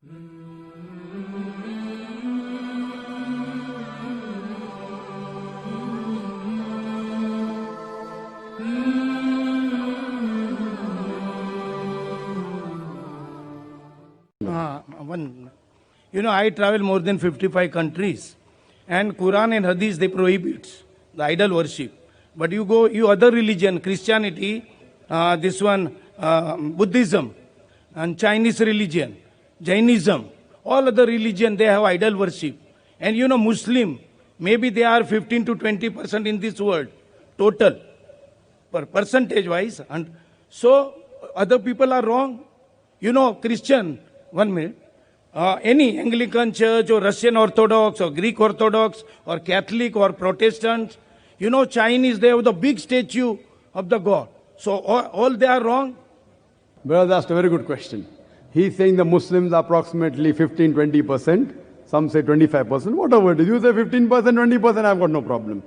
I travel more than 55 countries, and Quran and Hadith, they prohibit the idol worship. But you other religion, Christianity, Buddhism, and Chinese religion, Jainism, all other religion, they have idol worship. And Muslim, maybe they are 15 to 20% in this world, total, percentage wise. And so other people are wrong. Christian, 1 minute. Any Anglican church or Russian Orthodox or Greek Orthodox or Catholic or Protestant, Chinese, they have the big statue of the God. So all they are wrong? Brother asked a very good question. He's saying the Muslims are approximately 15-20%. Some say 25%. Whatever it is. You say 15%, 20%, I've got no problem.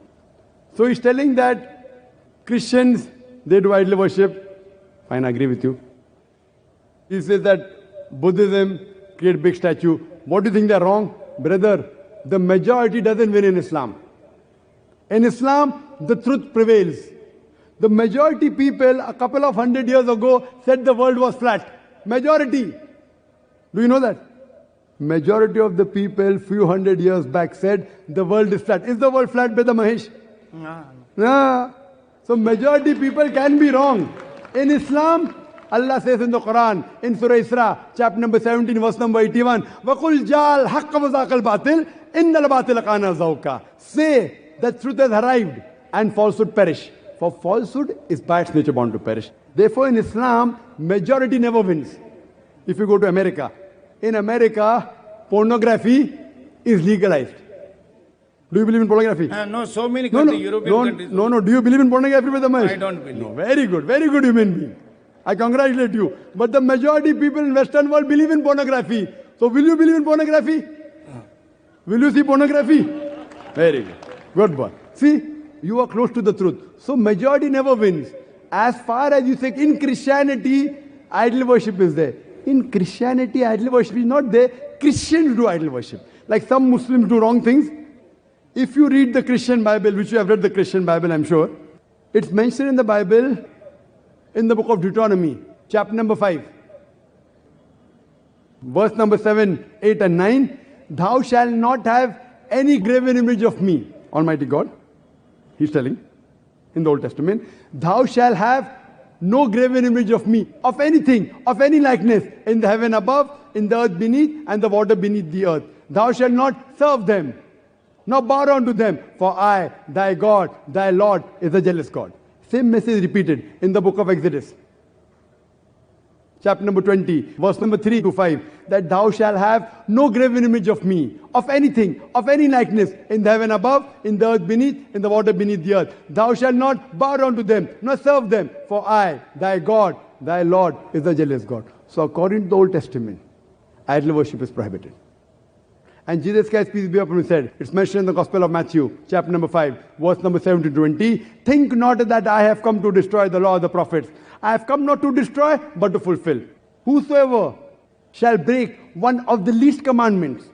So he's telling that Christians, they do idol worship. Fine, I agree with you. He says that Buddhism create big statue. What do you think they're wrong? Brother, the majority doesn't win in Islam. In Islam, the truth prevails. The majority people a couple of 100 years ago said the world was flat. Majority. Do you know that? Majority of the people few hundred years back said the world is flat. Is the world flat, Brother Mahesh? No. So majority people can be wrong. In Islam, Allah says in the Quran, in Surah Isra, chapter number 17, verse number 81, وَقُلْ جَعَلْ حَقَّ وَزَاقَ الْبَاطِلِ إِنَّ الْبَاطِلَ كَانَ زَوْقًا. Say that truth has arrived and falsehood perish. For falsehood is by its nature bound to perish. Therefore in Islam, majority never wins. If you go to America, in America, pornography is legalized. Do you believe in pornography? No, so many countries, European countries. No. Do you believe in pornography, Brother Mahesh? I don't believe. No, very good human being. I congratulate you. But the majority people in Western world believe in pornography. So will you believe in pornography? Will you see pornography? Very good. Good boy. See, you are close to the truth. So majority never wins. As far as you say, in Christianity, idol worship is there. In Christianity, idol worship is not there. Christians do idol worship. Like some Muslims do wrong things. If you read the Christian Bible, which you have read the Christian Bible, I'm sure, it's mentioned in the Bible, in the book of Deuteronomy, chapter number 5, verse number 7, 8 and 9, thou shalt not have any graven image of me, Almighty God. He's telling in the Old Testament, thou shalt have no graven image of me, of anything, of any likeness, in the heaven above, in the earth beneath, and the water beneath the earth. Thou shalt not serve them, nor bow down to them, for I, thy God, thy Lord, is a jealous God. Same message repeated in the book of Exodus, chapter number 20, verse number 3 to 5, that thou shalt have no graven image of me, of anything, of any likeness, in the heaven above, in the earth beneath, in the water beneath the earth. Thou shalt not bow down to them, nor serve them, for I, thy God, thy Lord, is a jealous God. So according to the Old Testament, idol worship is prohibited. And Jesus Christ, peace be upon him, said, it's mentioned in the Gospel of Matthew, chapter number 5, verse number 7 to 20, think not that I have come to destroy the law of the prophets. I have come not to destroy, but to fulfill. Whosoever shall break one of the least commandments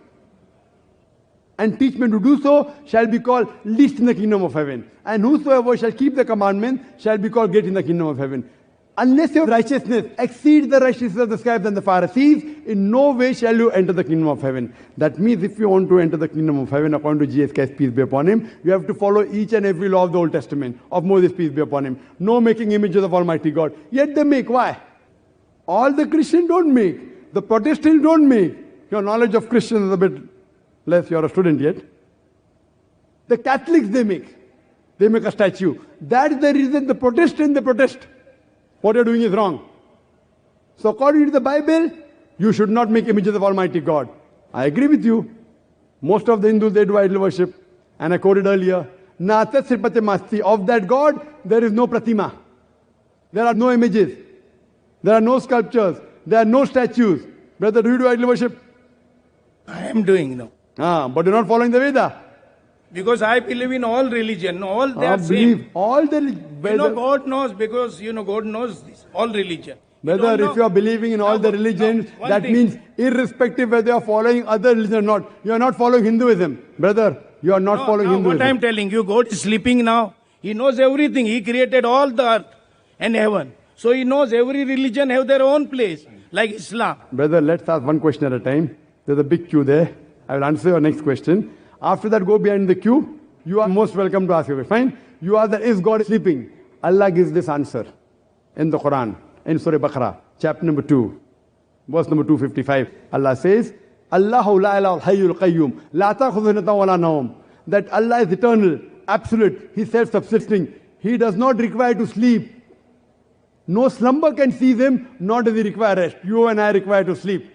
and teach men to do so shall be called least in the kingdom of heaven. And whosoever shall keep the commandment shall be called great in the kingdom of heaven. Unless your righteousness exceeds the righteousness of the scribes and the Pharisees, in no way shall you enter the kingdom of heaven. That means if you want to enter the kingdom of heaven, according to Jesus Christ, peace be upon him, you have to follow each and every law of the Old Testament, of Moses, peace be upon him. No making images of Almighty God. Yet they make. Why? All the Christians don't make. The Protestants don't make. Your knowledge of Christians is a bit less. You're a student yet. The Catholics, they make. They make a statue. That is the reason the Protestants, they protest. What you're doing is wrong. So according to the Bible, you should not make images of Almighty God. I agree with you. Most of the Hindus, they do idol worship. And I quoted earlier, Nata Sripate Masti. Of that God, there is no pratima. There are no images. There are no sculptures. There are no statues. Brother, do you do idol worship? I am doing now. But you're not following the Veda. Because I believe in all religion, all they are same. All the God knows, because God knows this, all religion. Brother, don't if you are believing in all the religions, one that thing. means irrespective whether you are following other religion or not, you are not following Hinduism. Brother, you are not following Hinduism. What I'm telling you, God is sleeping now. He knows everything. He created all the earth and heaven. So he knows every religion have their own place, like Islam. Brother, let's ask one question at a time. There's a big queue there. I will answer your next question. After that, go behind the queue. You are most welcome to ask your question. Fine. You are the, is God sleeping? Allah gives this answer in the Quran, in Surah Baqarah, chapter number 2, verse number 255. Allah says, Allahu la ilaha hayyul qayyum, la ta'khudhuhu sinatun wa la nawm. That Allah is eternal, absolute, He is self-subsisting. He does not require to sleep. No slumber can seize Him, nor does He require rest. You and I require to sleep.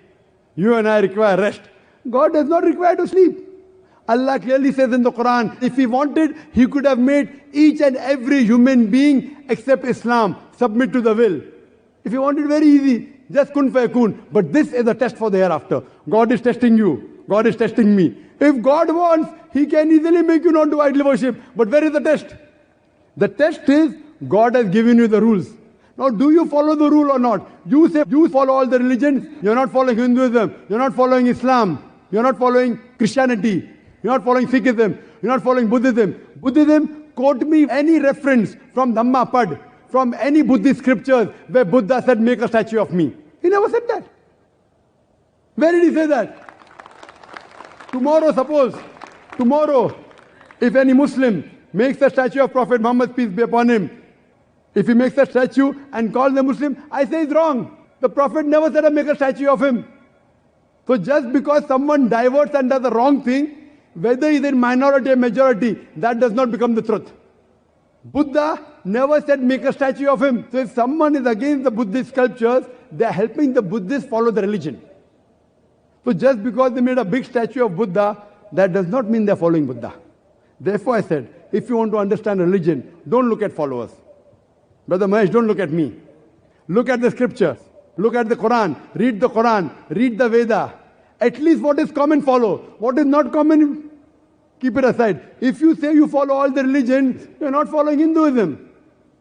You and I require rest. God does not require to sleep. Allah clearly says in the Quran, if He wanted, He could have made each and every human being except Islam submit to the will. If He wanted, very easy, just kun fayakun. But this is a test for the hereafter. God is testing you. God is testing me. If God wants, He can easily make you not do idol worship. But where is the test? The test is, God has given you the rules. Now, do you follow the rule or not? You say you follow all the religions. You're not following Hinduism. You're not following Islam. You're not following Christianity. You're not following Sikhism. You're not following Buddhism. Buddhism, quote me any reference from Dhammapad, from any Buddhist scriptures where Buddha said, make a statue of me. He never said that. Where did he say that? Tomorrow, if any Muslim makes a statue of Prophet Muhammad, peace be upon him, if he makes a statue and calls the Muslim, I say it's wrong. The Prophet never said, make a statue of him. So just because someone diverts and does the wrong thing, whether he's in minority or majority, that does not become the truth. Buddha never said make a statue of him. So if someone is against the Buddhist sculptures, they are helping the Buddhists follow the religion. So just because they made a big statue of Buddha, that does not mean they are following Buddha. Therefore I said, if you want to understand religion, don't look at followers. Brother Mahesh, don't look at me. Look at the scriptures. Look at the Quran. Read the Quran. Read the Veda. At least what is common, follow. What is not common, keep it aside. If you say you follow all the religions, you're not following Hinduism.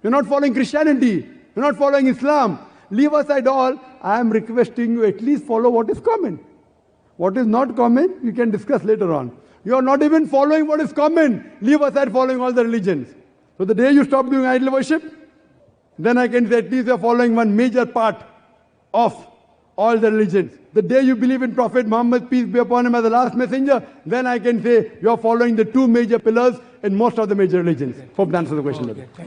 You're not following Christianity. You're not following Islam. Leave aside all. I am requesting you at least follow what is common. What is not common, we can discuss later on. You are not even following what is common. Leave aside following all the religions. So the day you stop doing idol worship, then I can say at least you are following one major part of all the religions. The day you believe in Prophet Muhammad, peace be upon him, as the last messenger, then I can say you are following the two major pillars in most of the major religions. Hope that answers the question. Okay.